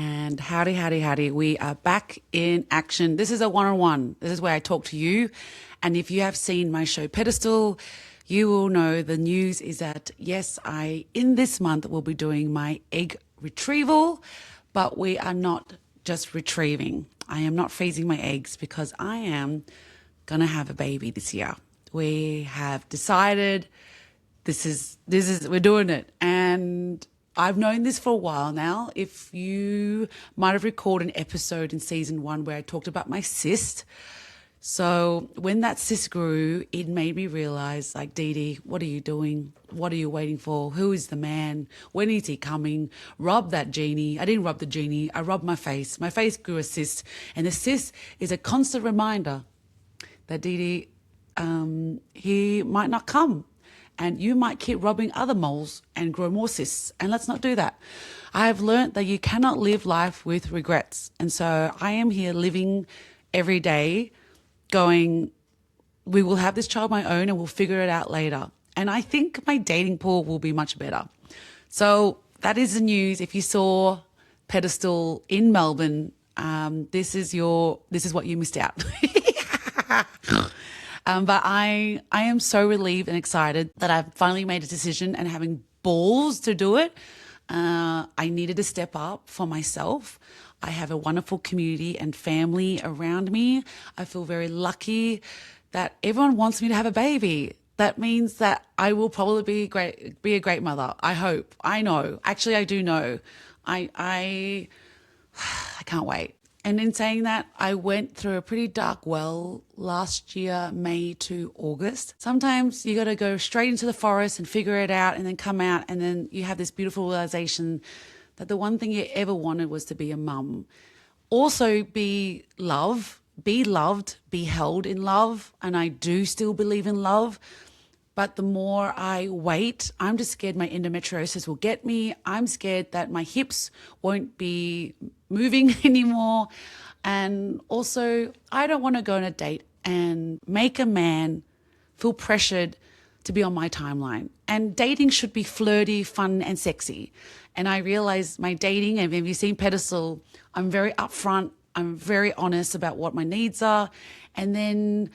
And howdy, howdy, howdy. We are back in action. This is a one-on-one. This is where I talk to you. And if you have seen my show Pedestal, you will know the news is that, yes, in this month, will be doing my egg retrieval, but we are not just retrieving. I am not freezing my eggs because I am going to have a baby this year. We have decided we're doing it. And I've known this for a while now. If you might have recalled an episode in season 1 where I talked about my cyst. So when that cyst grew, it made me realize, like, Dee Dee, what are you doing? What are you waiting for? Who is the man? When is he coming? Rub that genie. I didn't rub the genie. I rubbed my face. My face grew a cyst. And the cyst is a constant reminder that Dee Dee, he might not come. And you might keep rubbing other moles and grow more cysts. And let's not do that. I have learned that you cannot live life with regrets. And so I am here living every day going, we will have this child of my own and we'll figure it out later. And I think my dating pool will be much better. So that is the news. If you saw Pedestal in Melbourne, this is what you missed out. But I am so relieved and excited that I've finally made a decision and having balls to do it. I needed to step up for myself. I have a wonderful community and family around me. I feel very lucky that everyone wants me to have a baby. That means that I will probably be a great mother. I hope. I know. Actually, I do know. I can't wait. And in saying that, I went through a pretty dark well last year, May to August. Sometimes you got to go straight into the forest and figure it out and then come out, and then you have this beautiful realization that the one thing you ever wanted was to be a mum. Also be loved, be held in love. And I do still believe in love. But the more I wait, I'm just scared my endometriosis will get me. I'm scared that my hips won't be moving anymore. And also, I don't want to go on a date and make a man feel pressured to be on my timeline. And dating should be flirty, fun, and sexy. And I realize my dating, and if you've seen Pedestal, I'm very upfront. I'm very honest about what my needs are. And then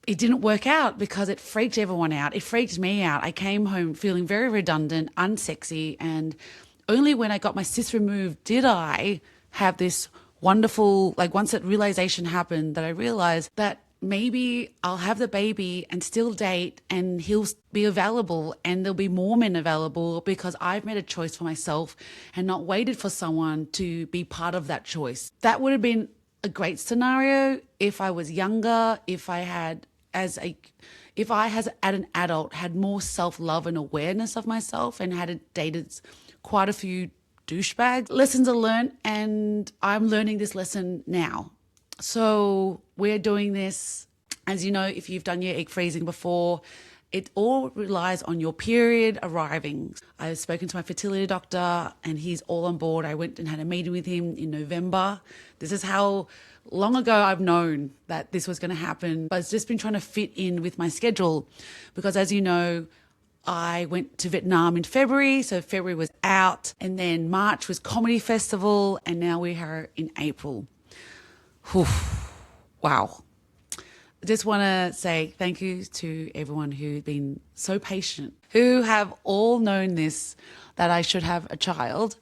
it didn't work out because it freaked everyone out. It freaked me out. I came home feeling very redundant, unsexy, and only when I got my cyst removed did I have this wonderful, like, once that realization happened, that I realized that maybe I'll have the baby and still date and he'll be available and there'll be more men available because I've made a choice for myself and not waited for someone to be part of that choice. That would have been a great scenario if I was younger, if I as an adult had more self-love and awareness of myself and had dated quite a few douchebags. Lessons are learned, and I'm learning this lesson now. So we're doing this. As you know, if you've done your egg freezing before, it all relies on your period arriving. I've spoken to my fertility doctor and he's all on board. I went and had a meeting with him in November. This is how long ago I've known that this was going to happen, but it's just been trying to fit in with my schedule because, as you know, I went to Vietnam in February, so February was out, and then March was Comedy Festival, and now we are in April. Whew. Wow. I just want to say thank you to everyone who's been so patient, who have all known this, that I should have a child.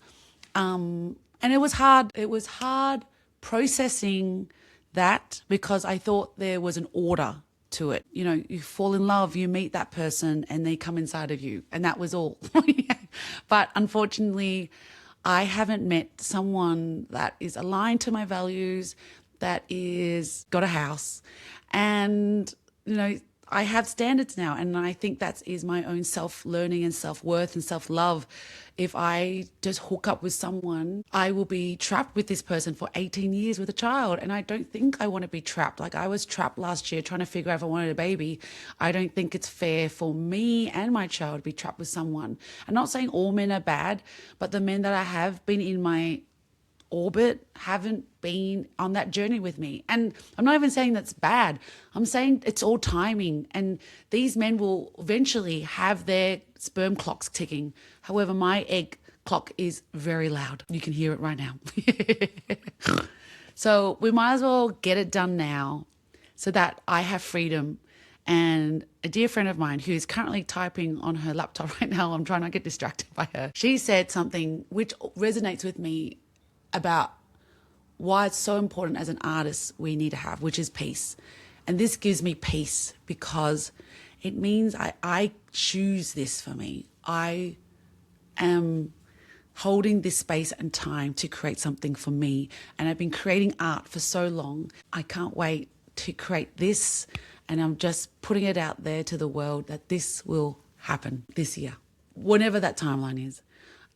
And it was hard. It was hard processing that because I thought there was an order to it. You know, you fall in love, you meet that person and they come inside of you, and that was all. But unfortunately, I haven't met someone that is aligned to my values, that is got a house. And, you know, I have standards now, and I think that is my own self-learning and self-worth and self-love. If I just hook up with someone, I will be trapped with this person for 18 years with a child. And I don't think I want to be trapped. Like, I was trapped last year trying to figure out if I wanted a baby. I don't think it's fair for me and my child to be trapped with someone. I'm not saying all men are bad, but the men that I have been in my orbit haven't been on that journey with me. And I'm not even saying that's bad. I'm saying it's all timing, and these men will eventually have their sperm clocks ticking. However, my egg clock is very loud. You can hear it right now. So we might as well get it done now so that I have freedom. And a dear friend of mine who is currently typing on her laptop right now, I'm trying not to get distracted by her. She said something which resonates with me about why it's so important as an artist we need to have, which is peace. And this gives me peace because it means I choose this for me. I am holding this space and time to create something for me. And I've been creating art for so long. I can't wait to create this. And I'm just putting it out there to the world that this will happen this year, whenever that timeline is.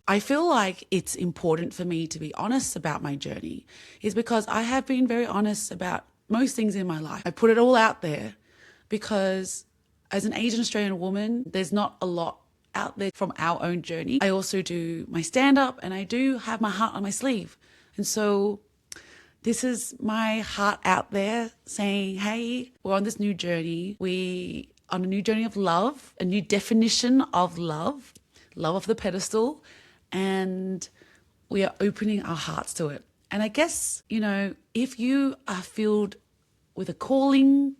I feel like it's important for me to be honest about my journey is because I have been very honest about most things in my life. I put it all out there because as an Asian Australian woman, there's not a lot out there from our own journey. I also do my stand-up and I do have my heart on my sleeve. And so this is my heart out there saying, hey, we're on this new journey. We on a new journey of love, a new definition of love of the pedestal. And we are opening our hearts to it. And I guess, if you are filled with a calling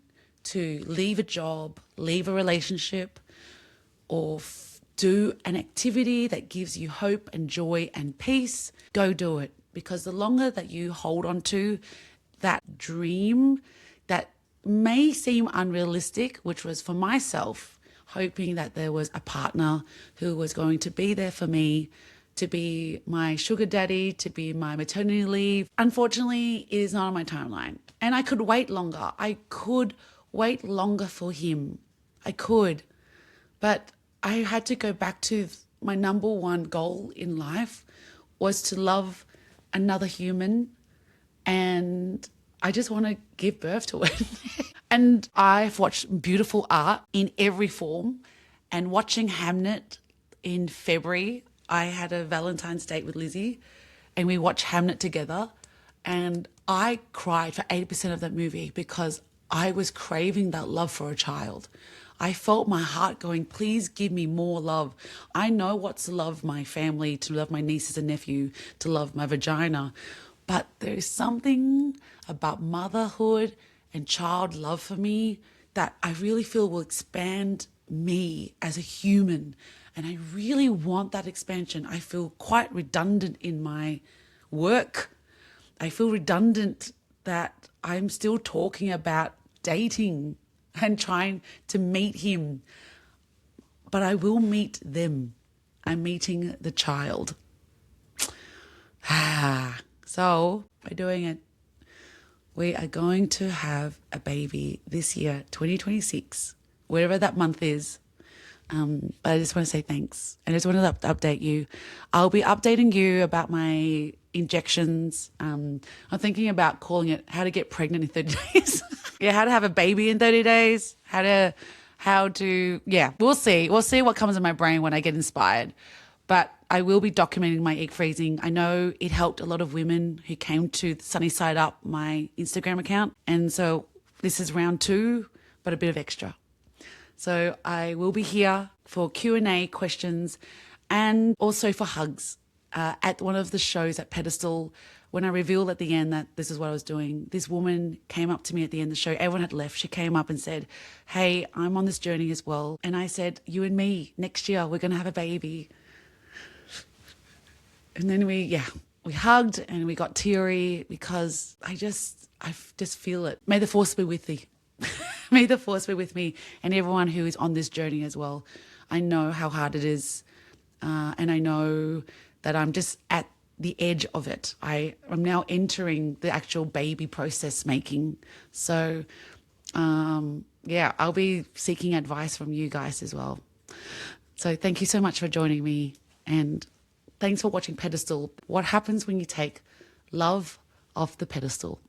to leave a job, leave a relationship, or do an activity that gives you hope and joy and peace, go do it. Because the longer that you hold on to that dream that may seem unrealistic, which was for myself, hoping that there was a partner who was going to be there for me, to be my sugar daddy, to be my maternity leave. Unfortunately, it is not on my timeline. And I could wait longer. I could wait longer for him. I could. But I had to go back to my number one goal in life was to love another human. And I just want to give birth to it. And I've watched beautiful art in every form. And watching Hamnet in February, I had a Valentine's date with Lizzie and we watched Hamnet together. And I cried for 80% of that movie because I was craving that love for a child. I felt my heart going, please give me more love. I know what to love my family, to love my nieces and nephew, to love my vagina. But there is something about motherhood and child love for me that I really feel will expand me as a human. And I really want that expansion. I feel quite redundant in my work. I feel redundant that I'm still talking about dating and trying to meet him. But I will meet them. I'm meeting the child. So by doing it, we are going to have a baby this year, 2026, wherever that month is. But I just want to say thanks. And I just wanted to update you. I'll be updating you about my injections. I'm thinking about calling it how to get pregnant in 30 days. Yeah, how to have a baby in 30 days. We'll see. We'll see what comes in my brain when I get inspired. But I will be documenting my egg freezing. I know it helped a lot of women who came to Sunny Side Up, my Instagram account. And so this is round 2, but a bit of extra. So I will be here for Q&A questions and also for hugs. At one of the shows at Pedestal, when I revealed at the end that this is what I was doing, this woman came up to me at the end of the show. Everyone had left. She came up and said, hey, I'm on this journey as well. And I said, you and me, next year, we're going to have a baby. And then we hugged and we got teary because I just feel it. May the force be with thee. May the force be with me and everyone who is on this journey as well. I know how hard it is. And I know that I'm just at the edge of it. I'm now entering the actual baby process making. So, I'll be seeking advice from you guys as well. So thank you so much for joining me. And thanks for watching Pedestal. What happens when you take love off the pedestal?